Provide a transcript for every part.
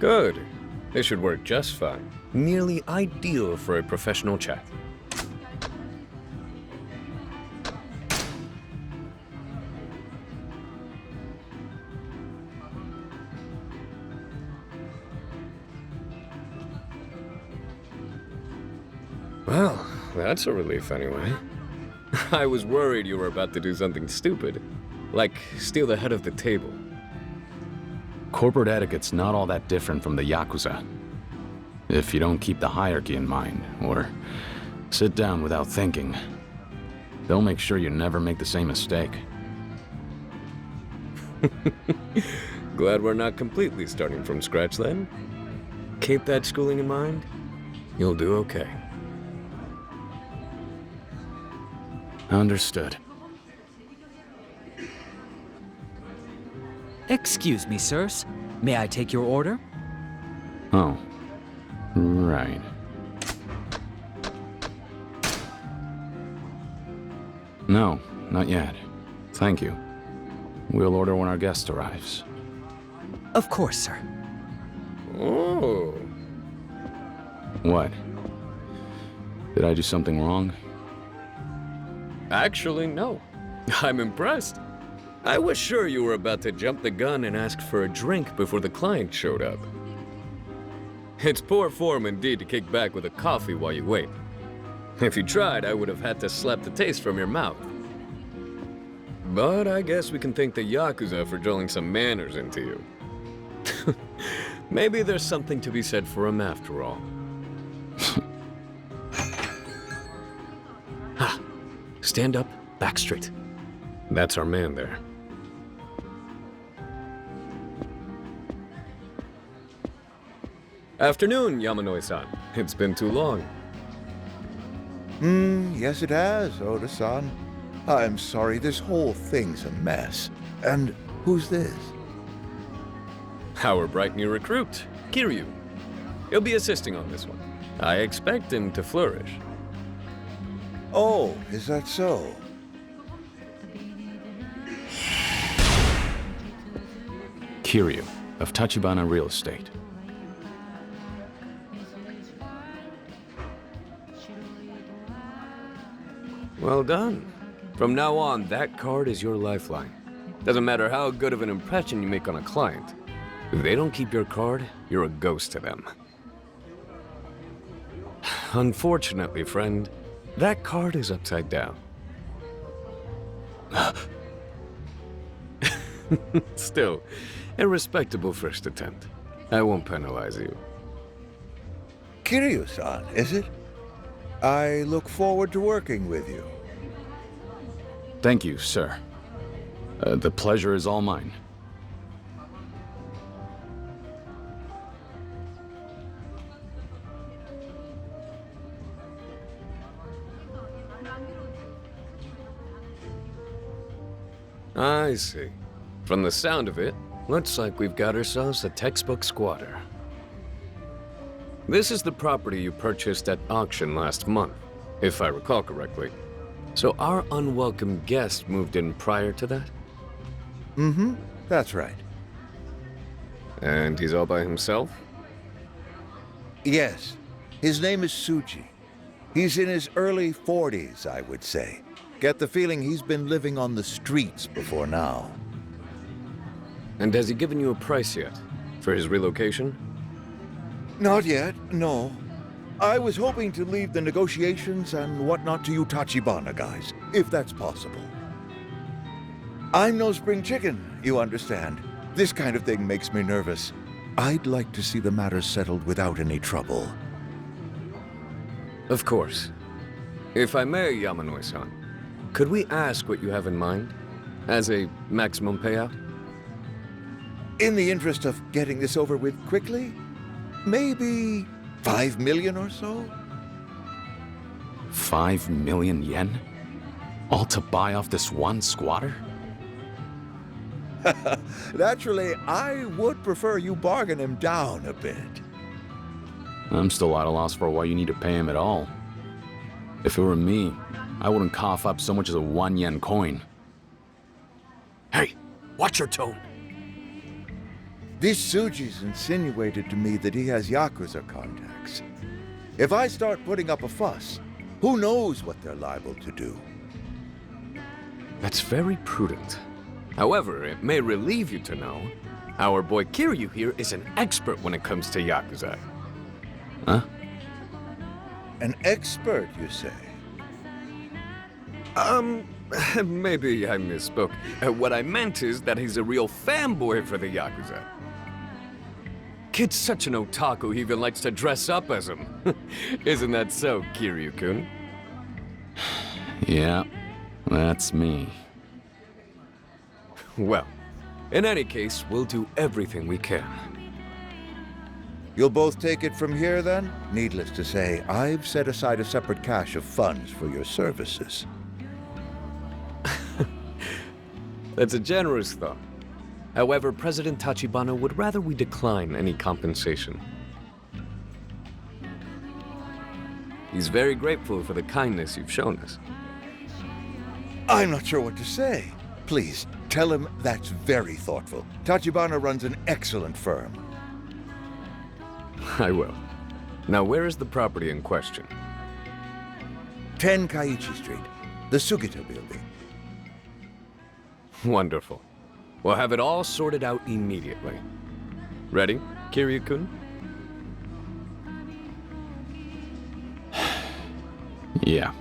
Good. This should work just fine. Nearly ideal for a professional chat. Well, that's a relief anyway. I was worried you were about to do something stupid, like steal the head of the table. Corporate etiquette's not all that different from the Yakuza. If you don't keep the hierarchy in mind, or sit down without thinking, they'll make sure you never make the same mistake. Glad we're not completely starting from scratch then. Keep that schooling in mind. You'll do okay. Understood. Excuse me, sirs. May I take your order? Oh, right. No, not yet. Thank you. We'll order when our guest arrives. Of course, sir. Oh. What? Did I do something wrong? Actually, no. I'm impressed. I was sure you were about to jump the gun and ask for a drink before the client showed up. It's poor form indeed to kick back with a coffee while you wait. If you tried, I would have had to slap the taste from your mouth. But I guess we can thank the Yakuza for drilling some manners into you. Maybe there's something to be said for him after all. Ha! Stand up, back straight. That's our man there. Afternoon, Yamanoi-san. It's been too long. Yes it has, Oda-san. I'm sorry, this whole thing's a mess. And who's this? Our bright new recruit, Kiryu. He'll be assisting on this one. I expect him to flourish. Oh, is that so? Kiryu, of Tachibana Real Estate. Well done. From now on, that card is your lifeline. Doesn't matter how good of an impression you make on a client. If they don't keep your card, you're a ghost to them. Unfortunately, friend, that card is upside down. Still, a respectable first attempt. I won't penalize you. Kiryu-san, is it? I look forward to working with you. Thank you, sir. The pleasure is all mine. I see. From the sound of it, looks like we've got ourselves a textbook squatter. This is the property you purchased at auction last month, if I recall correctly. So our unwelcome guest moved in prior to that? Mm-hmm, that's right. And he's all by himself? Yes, his name is Tsuji. He's in his early 40s, I would say. Get the feeling he's been living on the streets before now. And has he given you a price yet for his relocation? Not yet, no. I was hoping to leave the negotiations and whatnot to you Tachibana guys, if that's possible. I'm no spring chicken, you understand. This kind of thing makes me nervous. I'd like to see the matter settled without any trouble. Of course. If I may, Yamanoi-san, could we ask what you have in mind? As a maximum payout? In the interest of getting this over with quickly, maybe 5 million or so? 5 million yen? All to buy off this one squatter? Naturally, I would prefer you bargain him down a bit. I'm still at a loss for why you need to pay him at all. If it were me, I wouldn't cough up so much as a 1 yen coin. Hey, watch your tone. This Suji's insinuated to me that he has Yakuza contacts. If I start putting up a fuss, who knows what they're liable to do? That's very prudent. However, it may relieve you to know, our boy Kiryu here is an expert when it comes to Yakuza. Huh? An expert, you say? Maybe I misspoke. What I meant is that he's a real fanboy for the Yakuza. Kid's such an otaku, he even likes to dress up as him. Isn't that so, Kiryu-kun? Yeah, that's me. Well, in any case, we'll do everything we can. You'll both take it from here, then? Needless to say, I've set aside a separate cache of funds for your services. That's a generous thought. However, President Tachibana would rather we decline any compensation. He's very grateful for the kindness you've shown us. I'm not sure what to say. Please, tell him that's very thoughtful. Tachibana runs an excellent firm. I will. Now, where is the property in question? 10 Kaiichi Street, the Sugita building. Wonderful. We'll have it all sorted out immediately. Ready, Kiryu-kun? Yeah.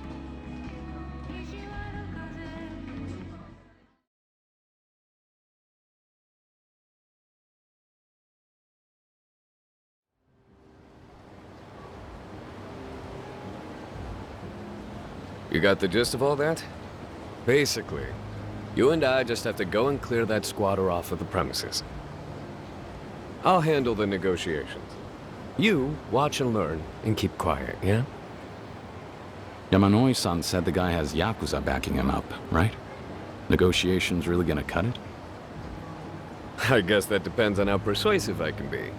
You got the gist of all that? Basically, you and I just have to go and clear that squatter off of the premises. I'll handle the negotiations. You watch and learn and keep quiet, yeah? Yamanoi-san said the guy has Yakuza backing him up, right? Negotiations really gonna cut it? I guess that depends on how persuasive I can be.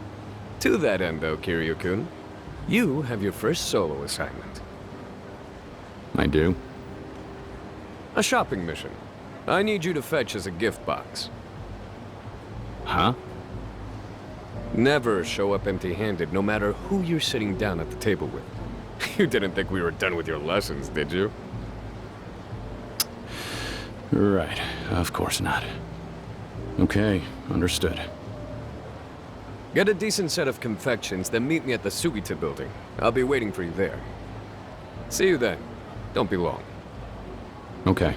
To that end, though, Kiryu-kun, you have your first solo assignment. I do? A shopping mission. I need you to fetch as a gift box. Huh? Never show up empty-handed, no matter who you're sitting down at the table with. You didn't think we were done with your lessons, did you? Right, of course not. Okay, understood. Get a decent set of confections, then meet me at the Sugita building. I'll be waiting for you there. See you then. Don't be long. Okay.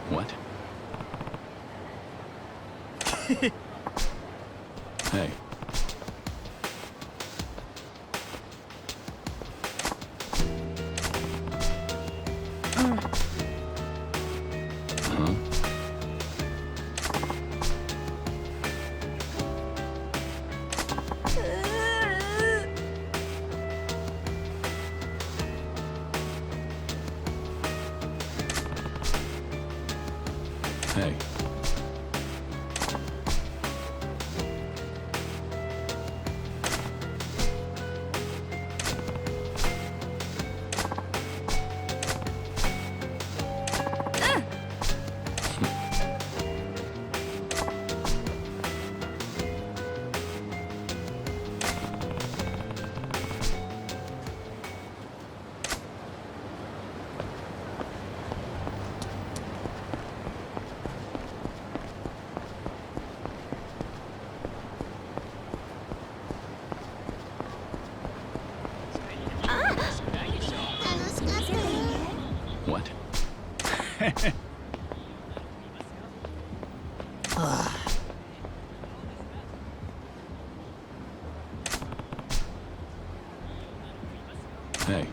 What? Hey. Huh? Hey. What? Hey.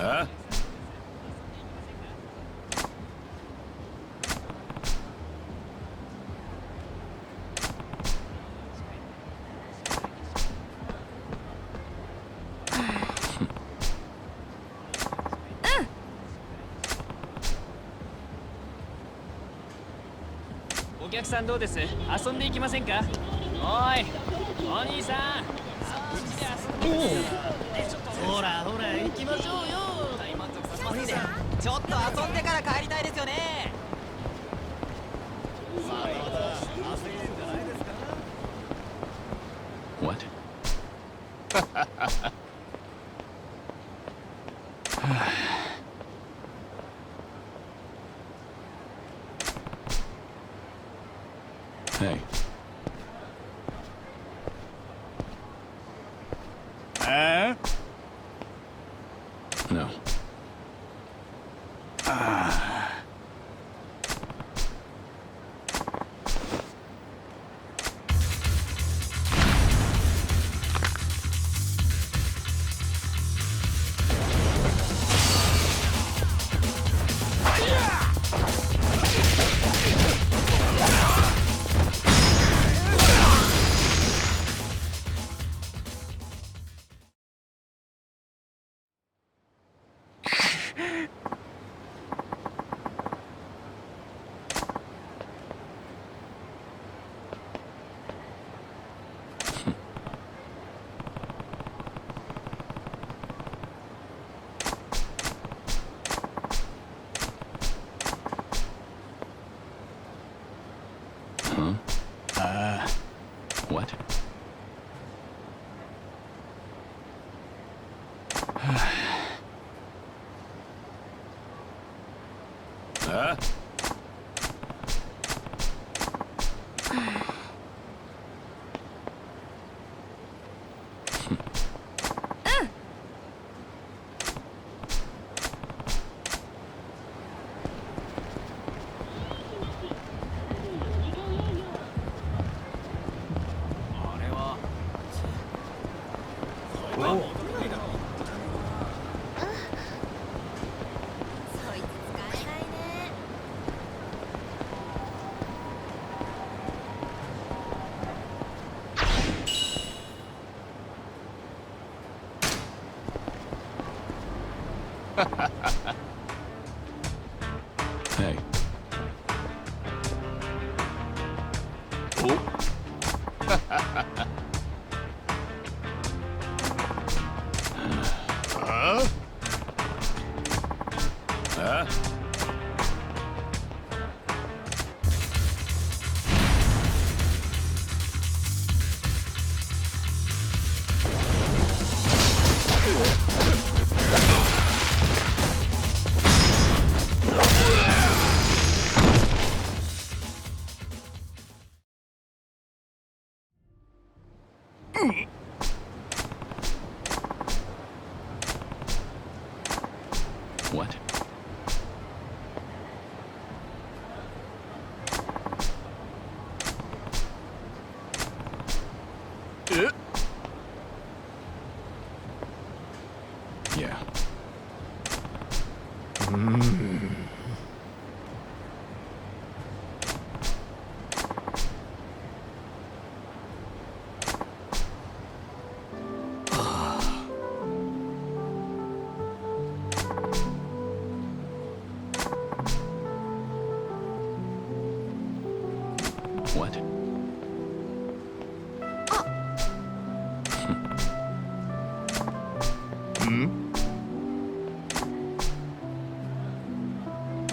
Huh? What? Hey. No. Huh? What? Huh? Hey. Oh. Huh? Huh? What? Yeah. What?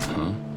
Huh?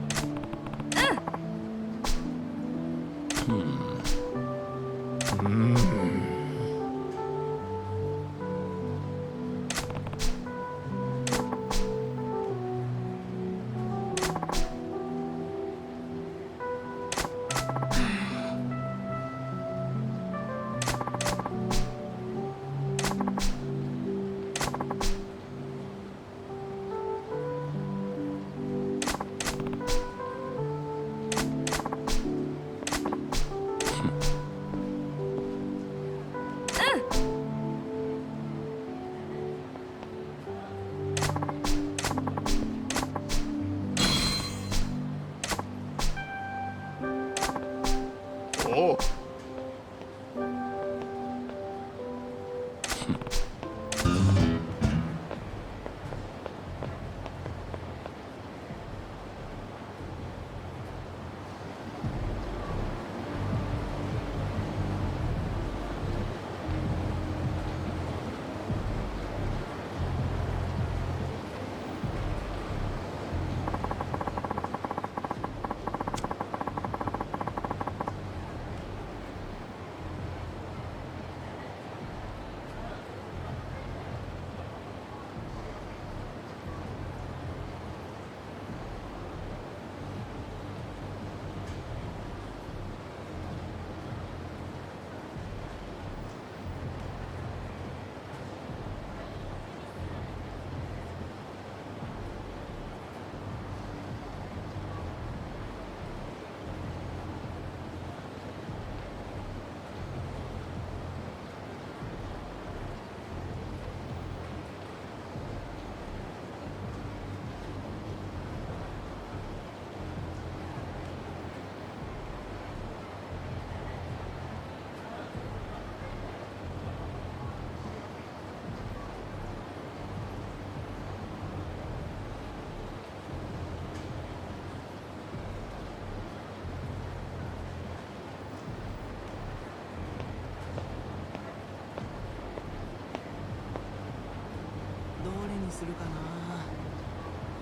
するかな。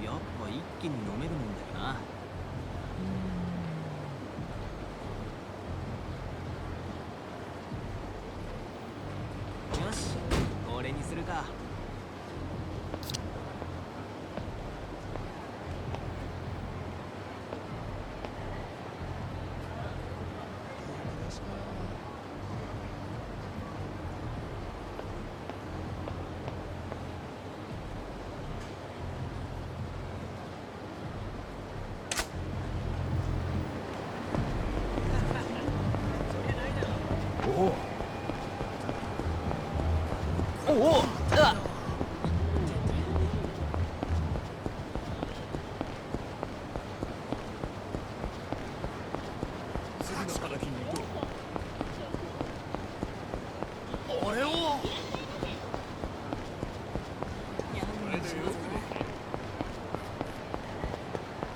やっぱ一気に飲めるもんだよな。よし、これにするか。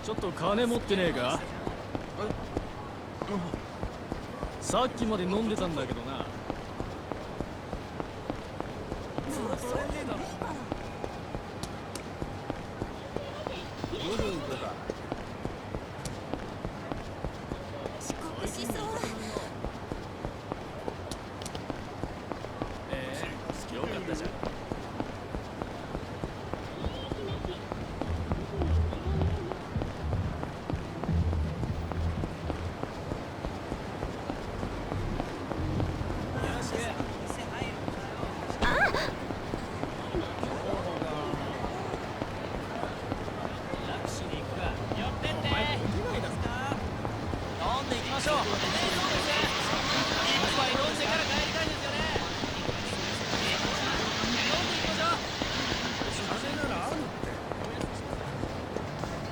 ちょっと金持ってねえか？さっきまで飲んでたんだけどな。よかったじゃん。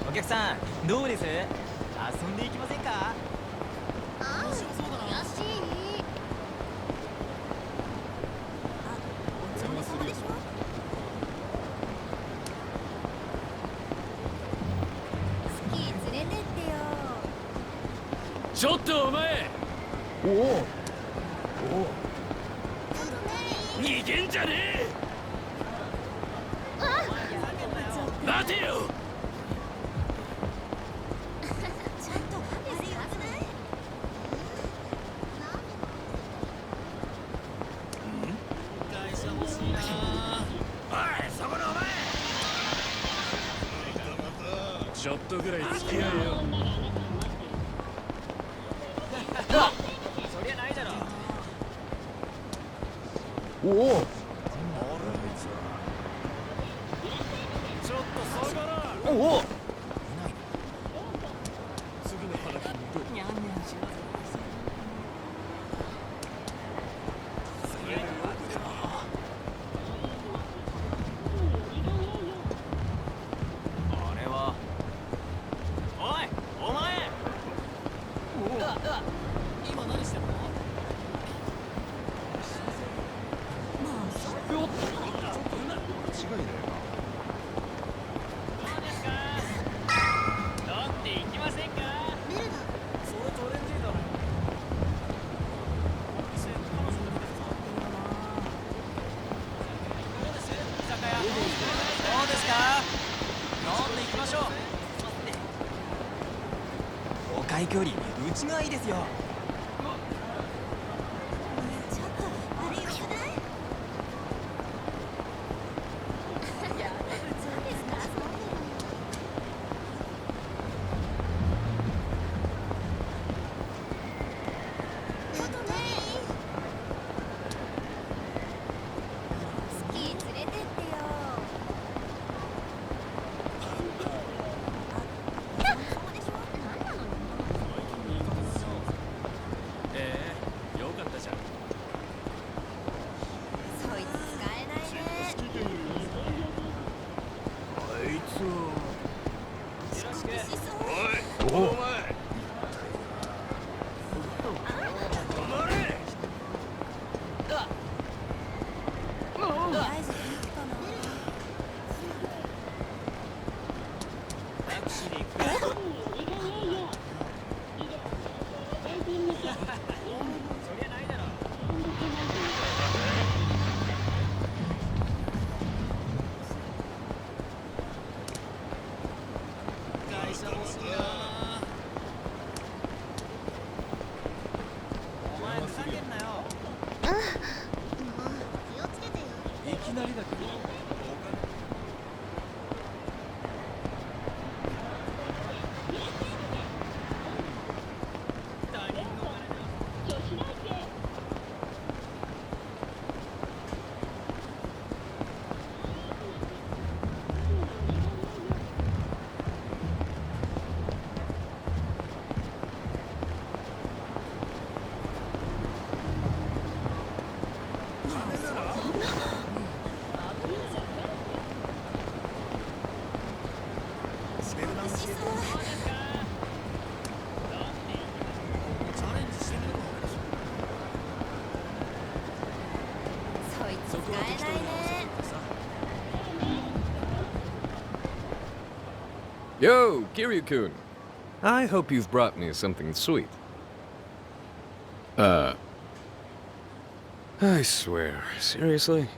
お客さん、どうです？遊んでいきませんか？ちょっとお前。逃げんじゃねえ。待てよ。ちょっとぐらい付き合えよ。そりゃないだろ。ちょっと下がら。次の花金にどう？にゃんにゃんします。あれは。おい、お前。今何してんの？お会計よりうちがいいですよ。よかったじゃん。Yo, Kiryu-kun. I hope you've brought me something sweet. I swear, seriously?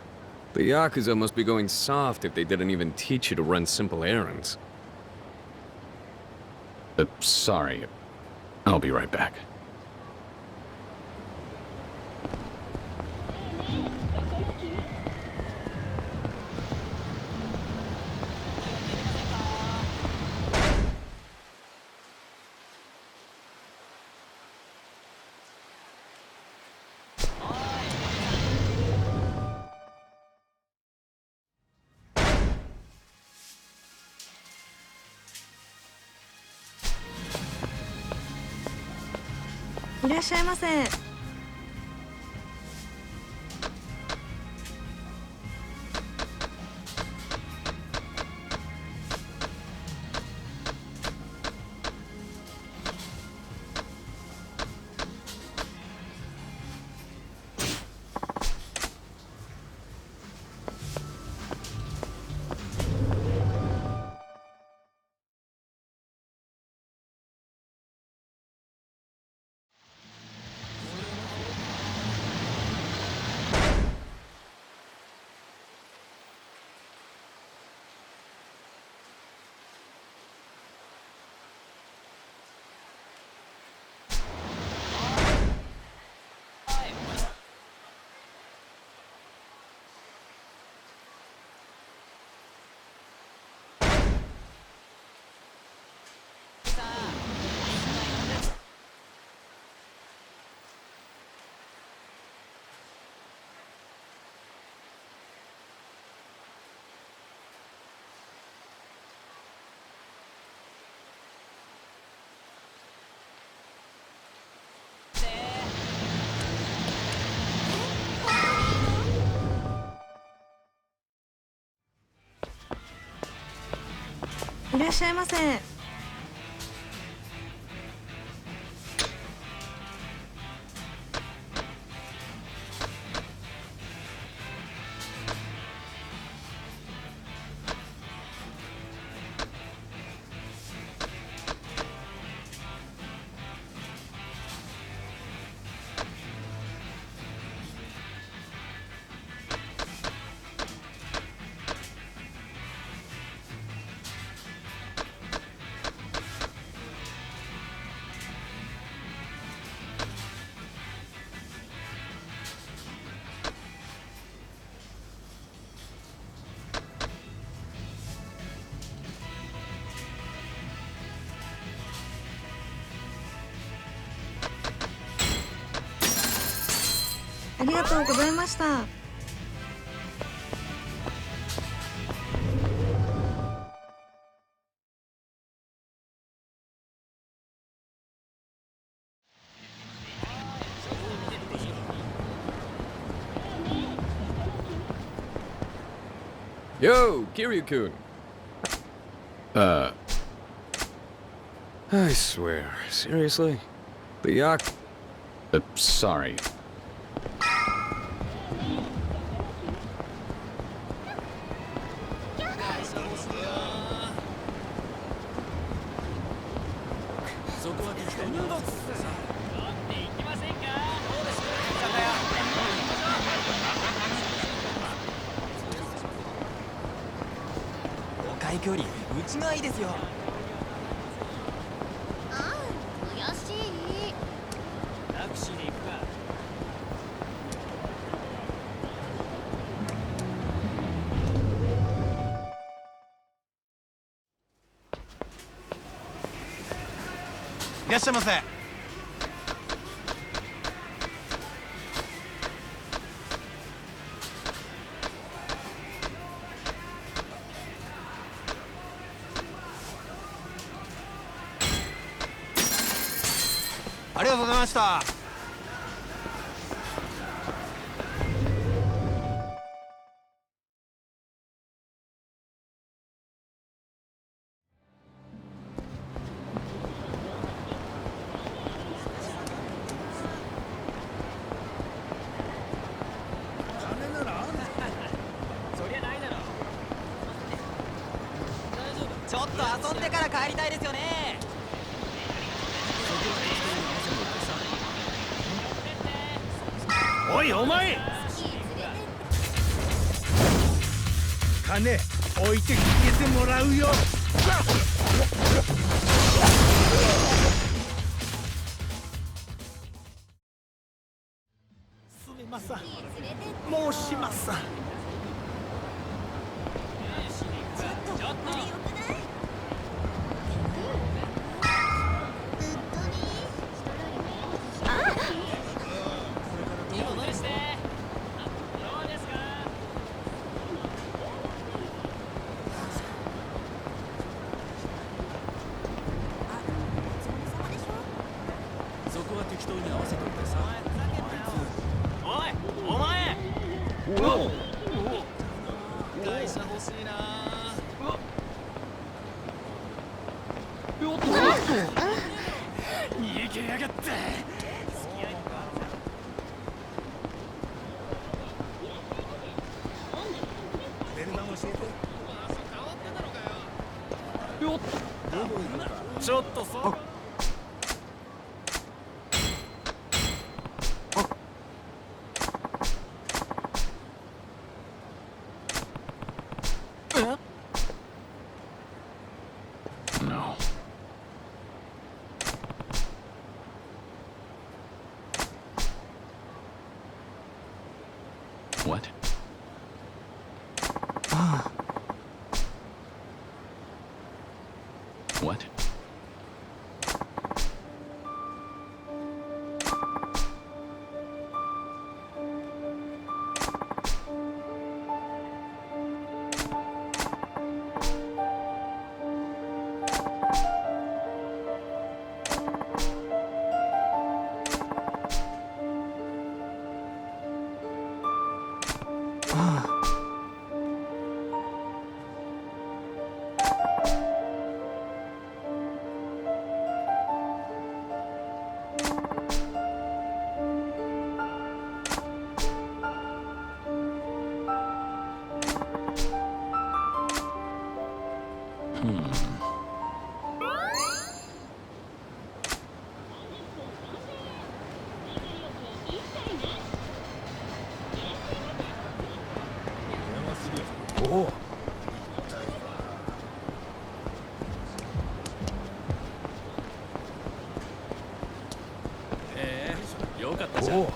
The Yakuza must be going soft if they didn't even teach you to run simple errands. Sorry. I'll be right back.いらっしゃいませ。いらっしゃいませ。ありがとうございました。Yo, Kiryu-kun. I swear, seriously? The Sorry.いらっしゃいませ。ありがとうございました。ちょっと遊んでから帰りたいですよね。おいお前、金置いて消えてもらうよ。すみません、申しません。そこは適当に合わせといてさ。おいお前、会社欲しいな。逃げやがった。ベルマン教えて。ちょっとそ。No. What? What?おう。よかったじゃん。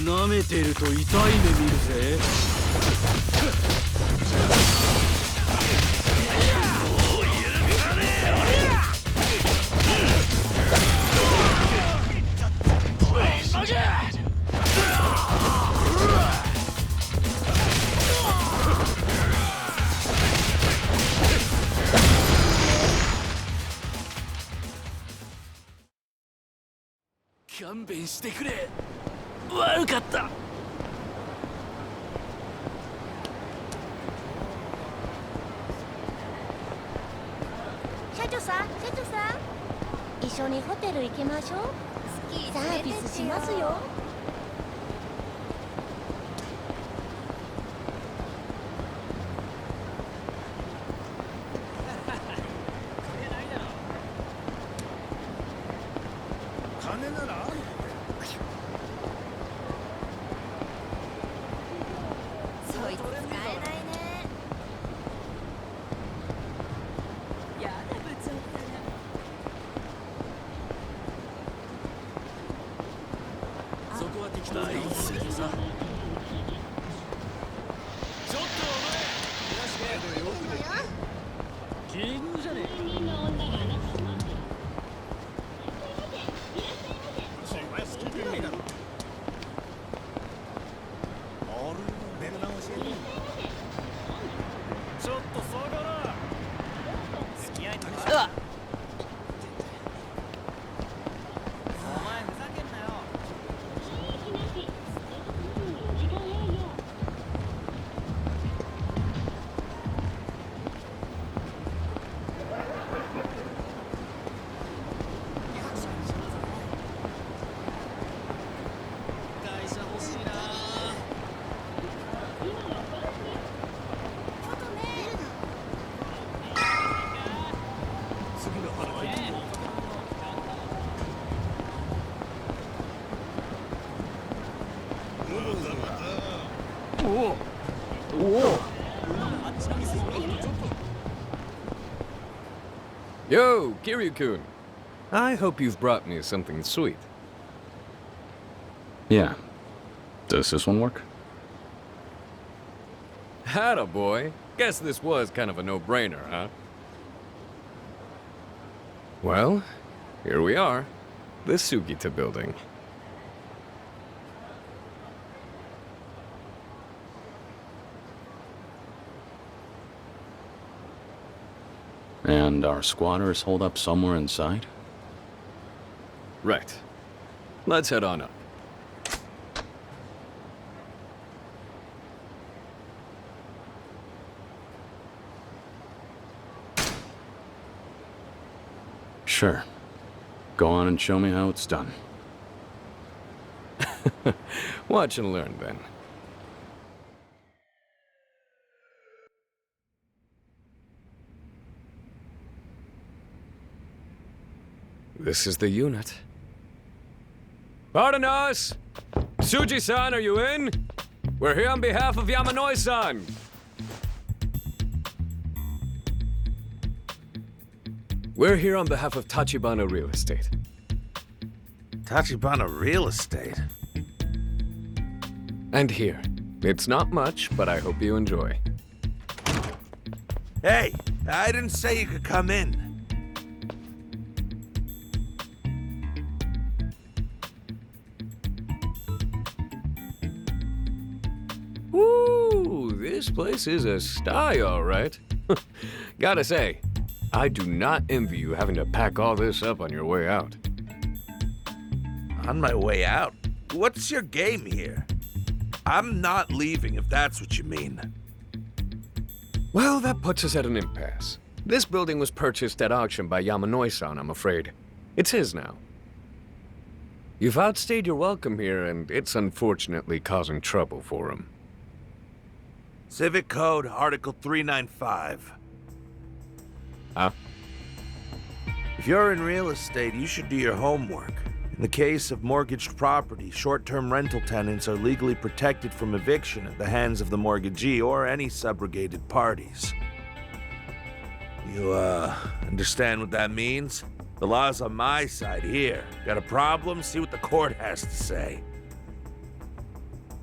舐めてると痛い目見るぜ。勘弁してくれ。悪かった。社長さん、一緒にホテル行きましょう。サービスしますよ。金ならある。そいつ使えないね。やだ部長ったら。そこは適当に合わせといてさ。ちょっとお前、奇遇じゃねえ。お前好き Yo, Kiryu-kun. I hope you've brought me something sweet. Yeah. Does this one work? Attaboy. Guess this was kind of a no-brainer, huh? Well, here we are. The Sugita building. And our squatters hold up somewhere inside? Right. Let's head on up. Sure. Go on and show me how it's done. Watch and learn, then. This is the unit. Pardon us! Tsuji-san, are you in? We're here on behalf of Yamanoi-san. We're here on behalf of Tachibana Real Estate. Tachibana Real Estate? And here. It's not much, but I hope you enjoy. Hey, I didn't say you could come in. Woo! This place is a style, all right. Gotta say, I do not envy you having to pack all this up on your way out. On my way out? What's your game here? I'm not leaving if that's what you mean. Well, that puts us at an impasse. This building was purchased at auction by Yamanoi-san, I'm afraid. It's his now. You've outstayed your welcome here, and it's unfortunately causing trouble for him. Civic Code, Article 395. Huh? If you're in real estate, you should do your homework. In the case of mortgaged property, short-term rental tenants are legally protected from eviction at the hands of the mortgagee or any subrogated parties. You, understand what that means? The law's on my side here. Got a problem? See what the court has to say.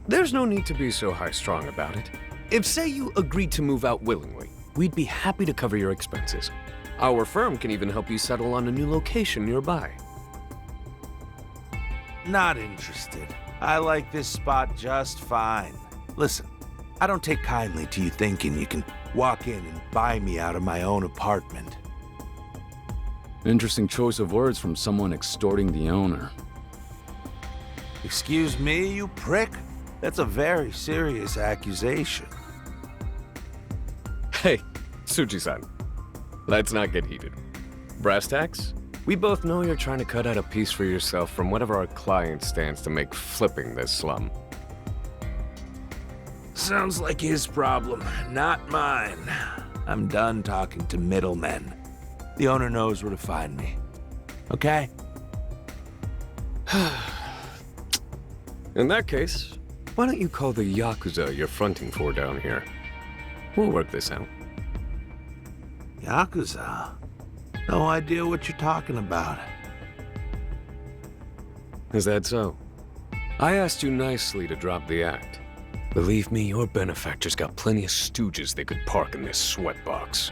There's no need to be so high-strung about it. If, say, you agreed to move out willingly, we'd be happy to cover your expenses. Our firm can even help you settle on a new location nearby. Not interested. I like this spot just fine. Listen, I don't take kindly to you thinking you can walk in and buy me out of my own apartment. Interesting choice of words from someone extorting the owner. Excuse me, you prick? That's a very serious accusation. Hey, Tsuji-san. Let's not get heated. Brass tacks? We both know you're trying to cut out a piece for yourself from whatever our client stands to make flipping this slum. Sounds like his problem, not mine. I'm done talking to middlemen. The owner knows where to find me. Okay? In that case, why don't you call the Yakuza you're fronting for down here? We'll work this out. Yakuza? No idea what you're talking about. Is that so? I asked you nicely to drop the act. Believe me, your benefactor's got plenty of stooges they could park in this sweatbox.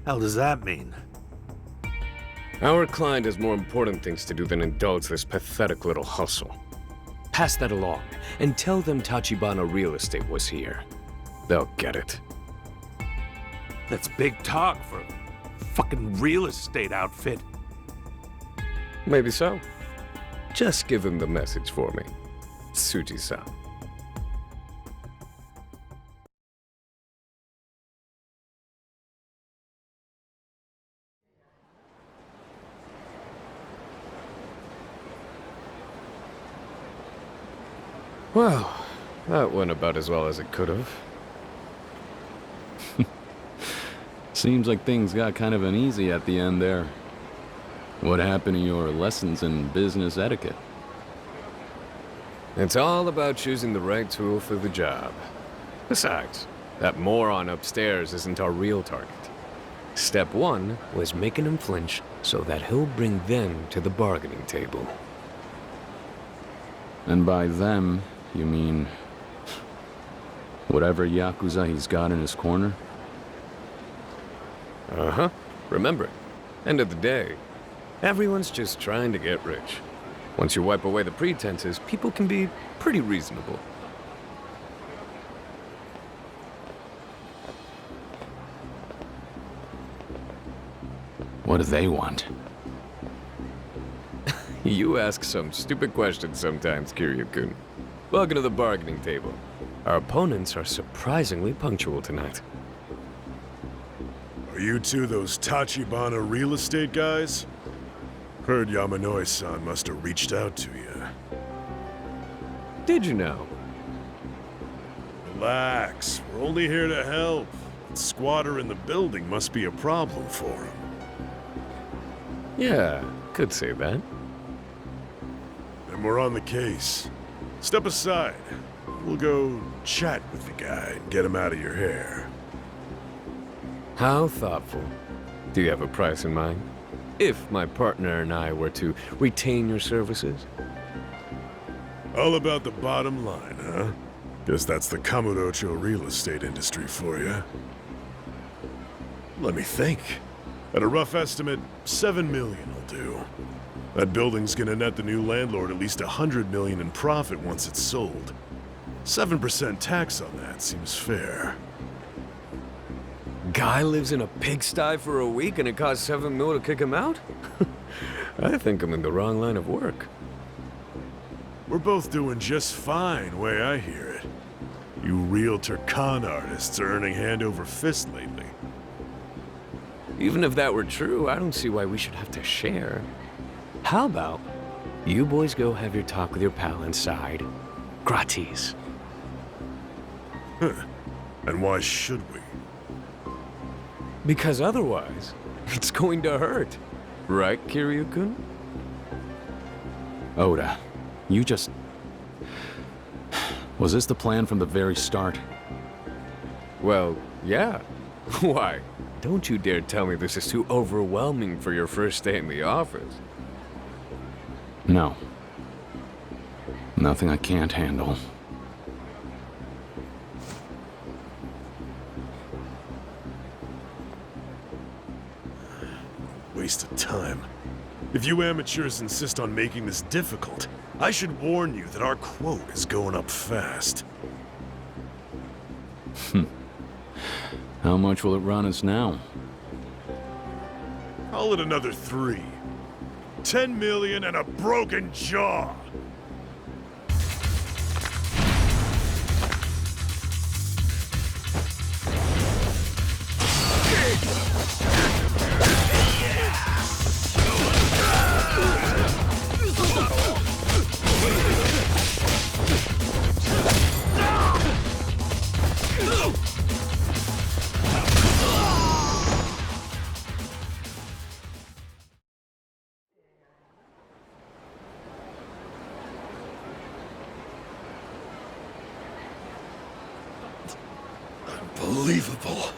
Hell does that mean? Our client has more important things to do than indulge this pathetic little hustle. Pass that along, and tell them Tachibana Real Estate was here. They'll get it. That's big talk for a fucking real estate outfit. Maybe so. Just give him the message for me. Tsuji-san. Well, that went about as well as it could have. Seems like things got kind of uneasy at the end there. What happened to your lessons in business etiquette? It's all about choosing the right tool for the job. Besides, that moron upstairs isn't our real target. Step one was making him flinch so that he'll bring them to the bargaining table. And by them, you mean whatever Yakuza he's got in his corner? Uh-huh. Remember, end of the day, everyone's just trying to get rich. Once you wipe away the pretenses, people can be pretty reasonable. What do they want? You ask some stupid questions sometimes, Kiryu-kun. Welcome to the bargaining table. Our opponents are surprisingly punctual tonight. Are you two those Tachibana real estate guys? Heard Yamanoi-san must have reached out to you. Did you know? Relax, we're only here to help. That squatter in the building must be a problem for him. Yeah, could say that. And we're on the case. Step aside. We'll go chat with the guy and get him out of your hair. How thoughtful. Do you have a price in mind? If my partner and I were to retain your services? All about the bottom line, huh? Guess that's the Kamurocho real estate industry for you. Let me think. At a rough estimate, 7 million will do. That building's gonna net the new landlord at least 100 million in profit once it's sold. 7% tax on that seems fair. Guy lives in a pigsty for a week and it costs 7 mil to kick him out? I think I'm in the wrong line of work. We're both doing just fine, way I hear it. You realtor con artists are earning hand over fist lately. Even if that were true, I don't see why we should have to share. How about you boys go have your talk with your pal inside? Gratis. And why should we? Because otherwise, it's going to hurt. Right, Kiryu-kun? Oda, you just... Was this the plan from the very start? Well, yeah. Why? Don't you dare tell me this is too overwhelming for your first day in the office. No. Nothing I can't handle. Waste of time. If you amateurs insist on making this difficult, I should warn you that our quote is going up fast. How much will it run us now? Call it another 3. 10 million and a broken jaw! Unbelievable.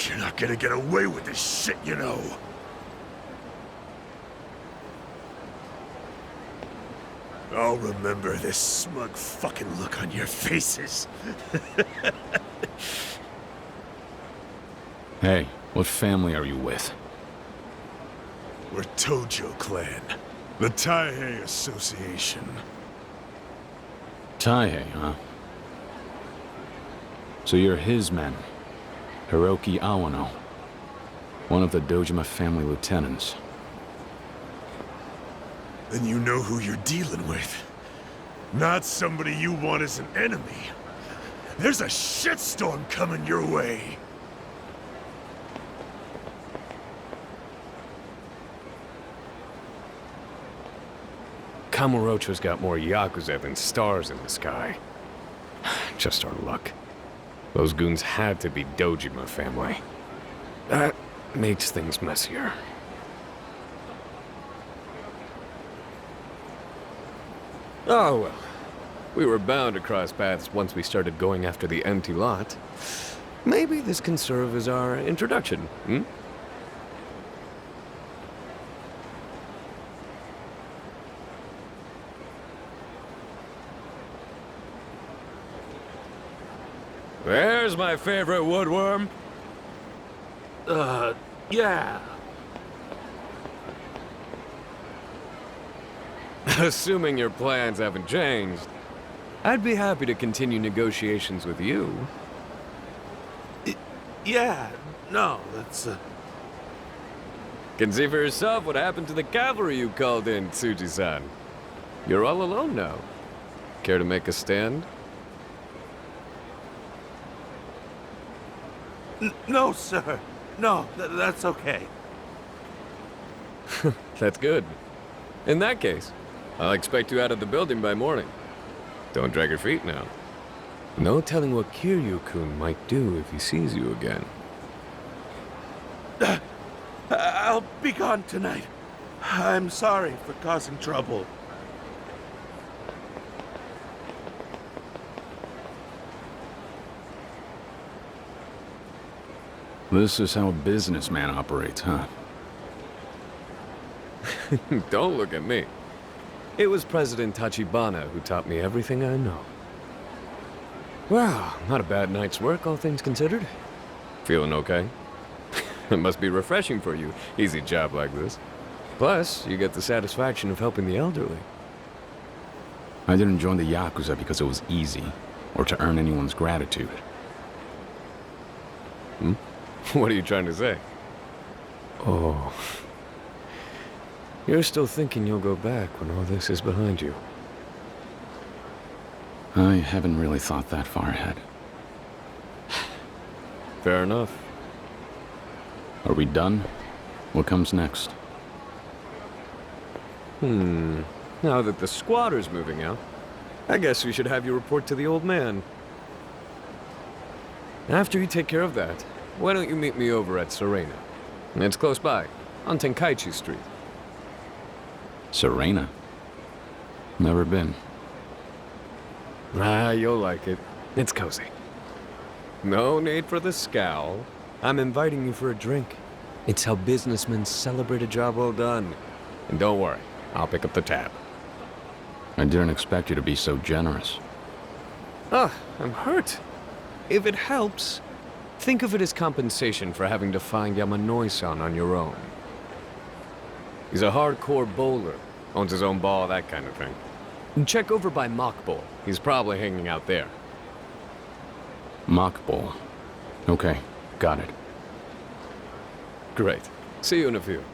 You're not gonna get away with this shit, you know. I'll remember this smug fucking look on your faces. Hey, what family are you with? We're Tojo Clan, the Taihei Association. Taihei, huh? So you're his men. Hiroki Awano. One of the Dojima family lieutenants. Then you know who you're dealing with. Not somebody you want as an enemy. There's a shitstorm coming your way. Kamurocho's got more Yakuza than stars in the sky. Just our luck. Those goons had to be Dojima family. That makes things messier. Oh well. We were bound to cross paths once we started going after the empty lot. Maybe this can serve as our introduction, hmm? There's my favorite woodworm. Yeah. Assuming your plans haven't changed, I'd be happy to continue negotiations with you. Yeah, no, that's, Can see for yourself what happened to the cavalry you called in, Tsuji-san. You're all alone now. Care to make a stand? No, sir. No, that's okay. That's good. In that case, I'll expect you out of the building by morning. Don't drag your feet now. No telling what Kiryu-kun might do if he sees you again. I'll be gone tonight. I'm sorry for causing trouble. This is how a businessman operates, huh? Don't look at me. It was President Tachibana who taught me everything I know. Well, not a bad night's work, all things considered. Feeling okay? It must be refreshing for you, easy job like this. Plus, you get the satisfaction of helping the elderly. I didn't join the Yakuza because it was easy, or to earn anyone's gratitude. Hmm? What are you trying to say? Oh. You're still thinking you'll go back when all this is behind you. I haven't really thought that far ahead. Fair enough. Are we done? What comes next? Now that the squatter's moving out, I guess we should have you report to the old man. After you take care of that, why don't you meet me over at Serena? It's close by, on Tenkaichi Street. Serena? Never been. Ah, you'll like it. It's cozy. No need for the scowl. I'm inviting you for a drink. It's how businessmen celebrate a job well done. And don't worry, I'll pick up the tab. I didn't expect you to be so generous. Ah, I'm hurt. If it helps, think of it as compensation for having to find Yamanoi-san on your own. He's a hardcore bowler, owns his own ball, that kind of thing. And check over by Mock Bowl. He's probably hanging out there. Mock Bowl. Okay, got it. Great. See you in a few.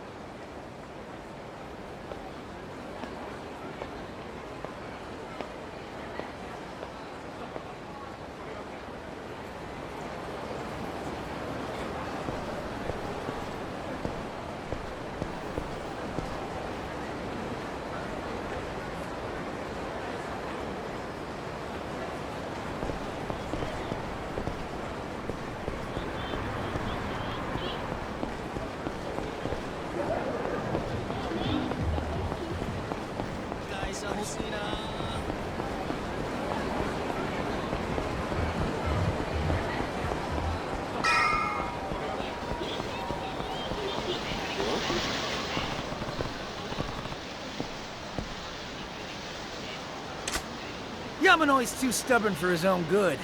Yamanoi's too stubborn for his own good.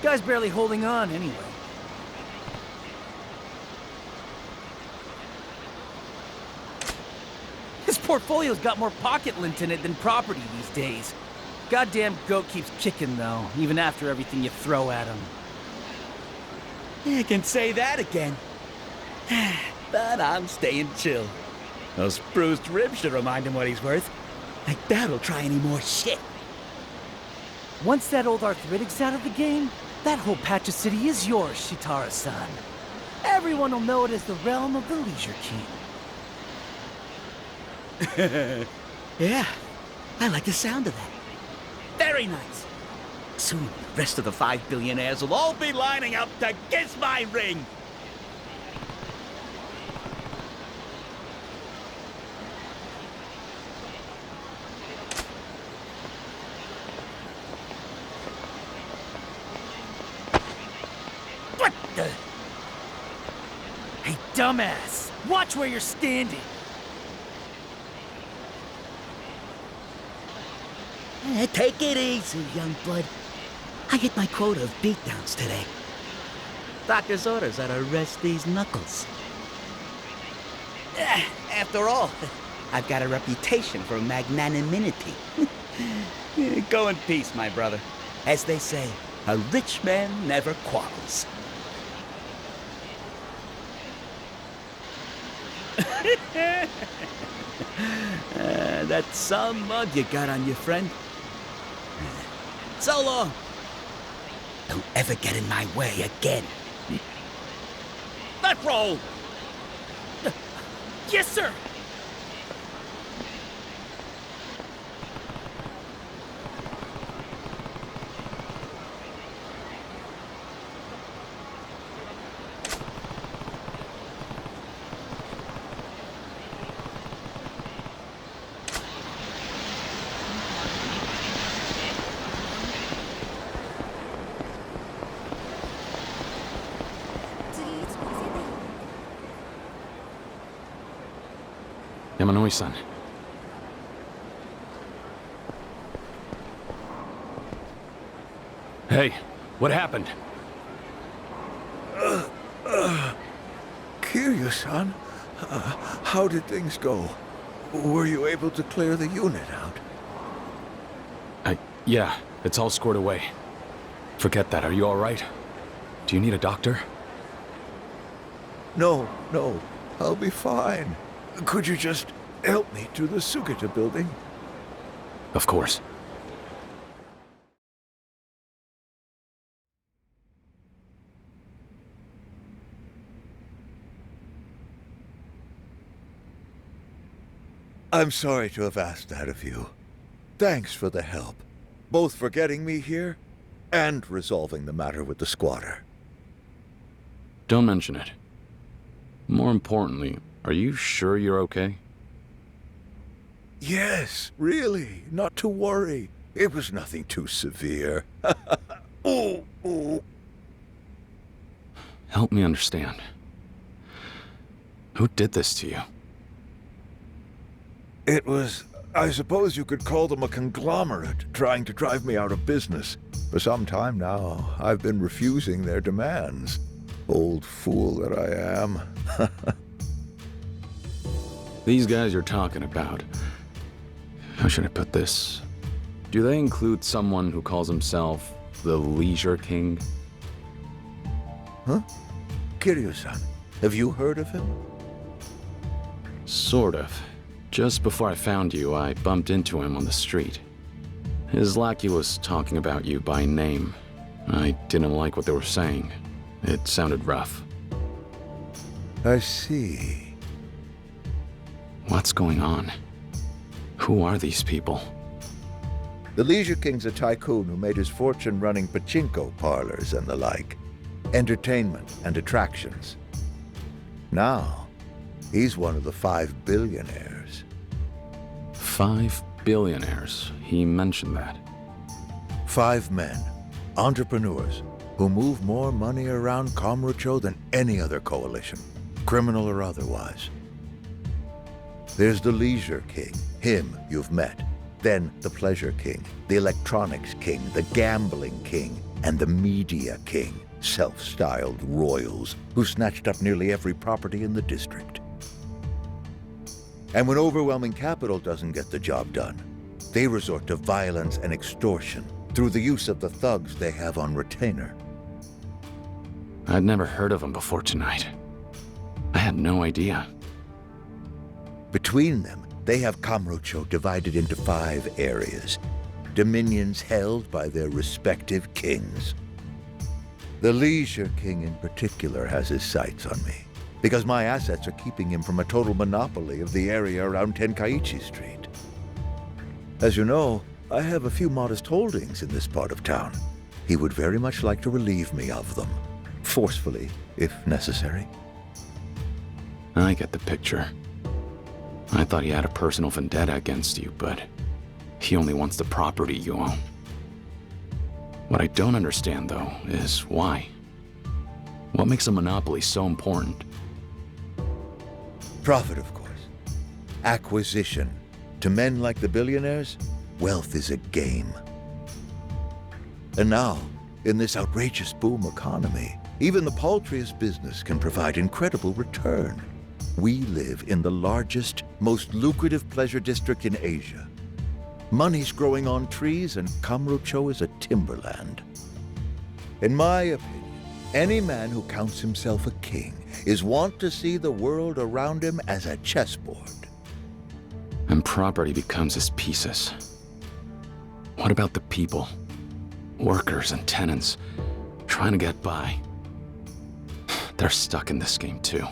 Guy's barely holding on anyway. His portfolio's got more pocket lint in it than property these days. Goddamn goat keeps kicking though, even after everything you throw at him. You can say that again. But I'm staying chill. Those bruised ribs should remind him what he's worth. Like that'll try any more shit. Once that old arthritic's out of the game, that whole patch of city is yours, Shitara-san. Everyone will know it as the realm of the Leisure King. Yeah, I like the sound of that. Very nice. Soon, the rest of the 5 billionaires will all be lining up to kiss my ring. dumbass! Watch where you're standing! Take it easy, young blood. I hit my quota of beatdowns today. Doctor's orders are to rest these knuckles. After all, I've got a reputation for magnanimity. Go in peace, my brother. As they say, a rich man never quarrels. That's some mud you got on you, friend. So long. Don't ever get in my way again. Let's roll! Yes, sir! Yamanoi-san. Hey, what happened? Kiryu-san, how did things go? Were you able to clear the unit out? Yeah, it's all squared away. Forget that, are you alright? Do you need a doctor? No, I'll be fine. Could you just help me to the Sugita building? Of course. I'm sorry to have asked that of you. Thanks for the help, both for getting me here and resolving the matter with the squatter. Don't mention it. More importantly, are you sure you're okay? Yes, really, not to worry. It was nothing too severe. Ooh. Help me understand. Who did this to you? It was, I suppose you could call them a conglomerate trying to drive me out of business. For some time now, I've been refusing their demands. Old fool that I am. These guys you're talking about, how should I put this? Do they include someone who calls himself the Leisure King? Huh? Kiryu-san, have you heard of him? Sort of. Just before I found you, I bumped into him on the street. His lackey was talking about you by name. I didn't like what they were saying. It sounded rough. I see. What's going on? Who are these people? The Leisure King's a tycoon who made his fortune running pachinko parlors and the like. Entertainment and attractions. Now, he's one of the 5 billionaires. 5 billionaires. He mentioned that. 5 men, entrepreneurs, who move more money around Kamurocho than any other coalition, criminal or otherwise. There's the Leisure King, him you've met. Then the Pleasure King, the Electronics King, the Gambling King, and the Media King, self-styled royals who snatched up nearly every property in the district. And when overwhelming capital doesn't get the job done, they resort to violence and extortion through the use of the thugs they have on retainer. I'd never heard of them before tonight. I had no idea. Between them, they have Kamurocho divided into 5 areas, dominions held by their respective kings. The Leisure King in particular has his sights on me, because my assets are keeping him from a total monopoly of the area around Tenkaichi Street. As you know, I have a few modest holdings in this part of town. He would very much like to relieve me of them, forcefully, if necessary. I get the picture. I thought he had a personal vendetta against you, but he only wants the property you own. What I don't understand, though, is why. What makes a monopoly so important? Profit, of course. Acquisition. To men like the billionaires, wealth is a game. And now, in this outrageous boom economy, even the paltriest business can provide incredible return. We live in the largest, most lucrative pleasure district in Asia. Money's growing on trees, and Kamurocho is a timberland. In my opinion, any man who counts himself a king is wont to see the world around him as a chessboard. And property becomes his pieces. What about the people? Workers and tenants, trying to get by. They're stuck in this game too.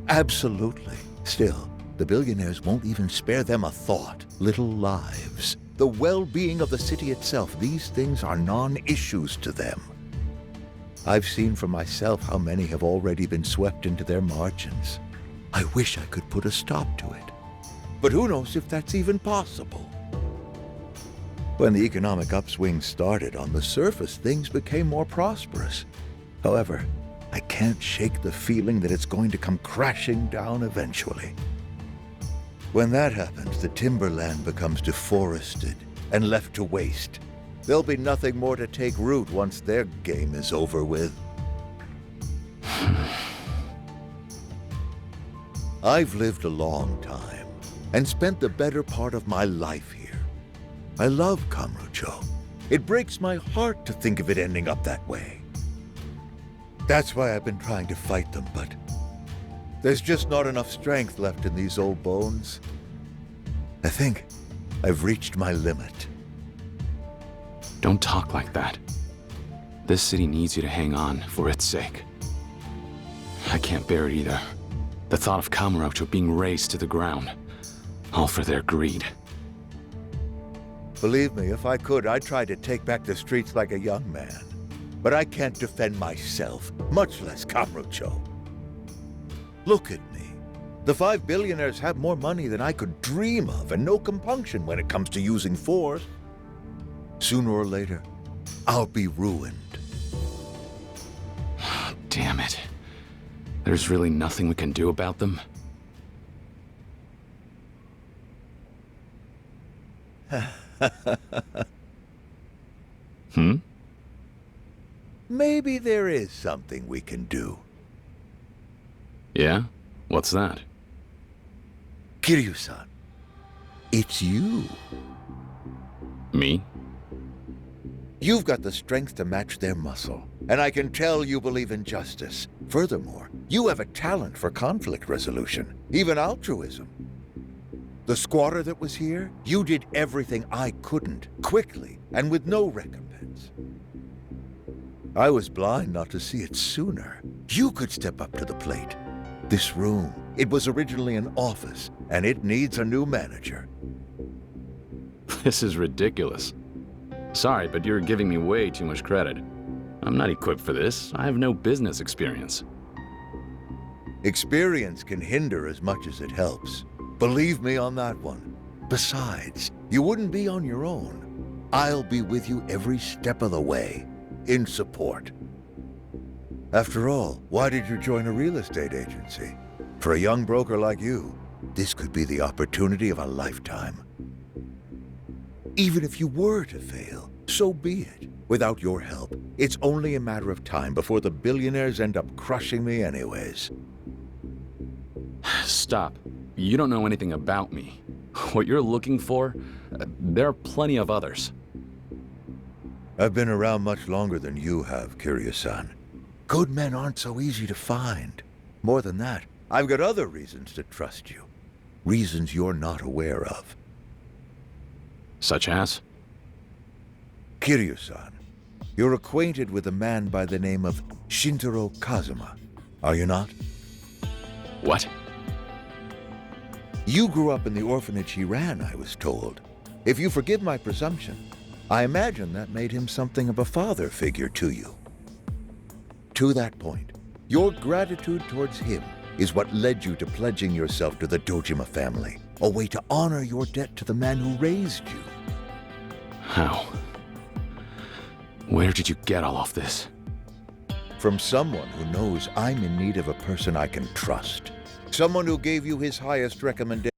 Absolutely. Still, the billionaires won't even spare them a thought. Little lives. The well-being of the city itself, these things are non-issues to them. I've seen for myself how many have already been swept into their margins. I wish I could put a stop to it. But who knows if that's even possible? When the economic upswing started, on the surface, things became more prosperous. However, I can't shake the feeling that it's going to come crashing down eventually. When that happens, the timberland becomes deforested and left to waste. There'll be nothing more to take root once their game is over with. I've lived a long time and spent the better part of my life here. I love Kamurocho. It breaks my heart to think of it ending up that way. That's why I've been trying to fight them, but there's just not enough strength left in these old bones. I think I've reached my limit. Don't talk like that. This city needs you to hang on for its sake. I can't bear it either. The thought of Kamurocho being razed to the ground, all for their greed. Believe me, if I could, I'd try to take back the streets like a young man. But I can't defend myself, much less Kamurocho. Look at me. The 5 billionaires have more money than I could dream of, and no compunction when it comes to using force. Sooner or later, I'll be ruined. Damn it. There's really nothing we can do about them? Maybe there is something we can do. Yeah? What's that? Kiryu-san, it's you. Me? You've got the strength to match their muscle, and I can tell you believe in justice. Furthermore, you have a talent for conflict resolution, even altruism. The squatter that was here, you did everything I couldn't, quickly, and with no recompense. I was blind not to see it sooner. You could step up to the plate. This room, it was originally an office, and it needs a new manager. This is ridiculous. Sorry, but you're giving me way too much credit. I'm not equipped for this. I have no business experience. Experience can hinder as much as it helps. Believe me on that one. Besides, you wouldn't be on your own. I'll be with you every step of the way, in support. After all, why did you join a real estate agency? For a young broker like you, this could be the opportunity of a lifetime. Even if you were to fail, so be it. Without your help, it's only a matter of time before the billionaires end up crushing me anyways. Stop. You don't know anything about me. What you're looking for, there are plenty of others. I've been around much longer than you have, Kiryu-san. Good men aren't so easy to find. More than that, I've got other reasons to trust you. Reasons you're not aware of. Such as? Kiryu-san, you're acquainted with a man by the name of Shintaro Kazuma, are you not? What? You grew up in the orphanage he ran, I was told. If you forgive my presumption, I imagine that made him something of a father figure to you. To that point, your gratitude towards him is what led you to pledging yourself to the Dojima family, a way to honor your debt to the man who raised you. How? Where did you get all of this? From someone who knows I'm in need of a person I can trust. Someone who gave you his highest recommendation.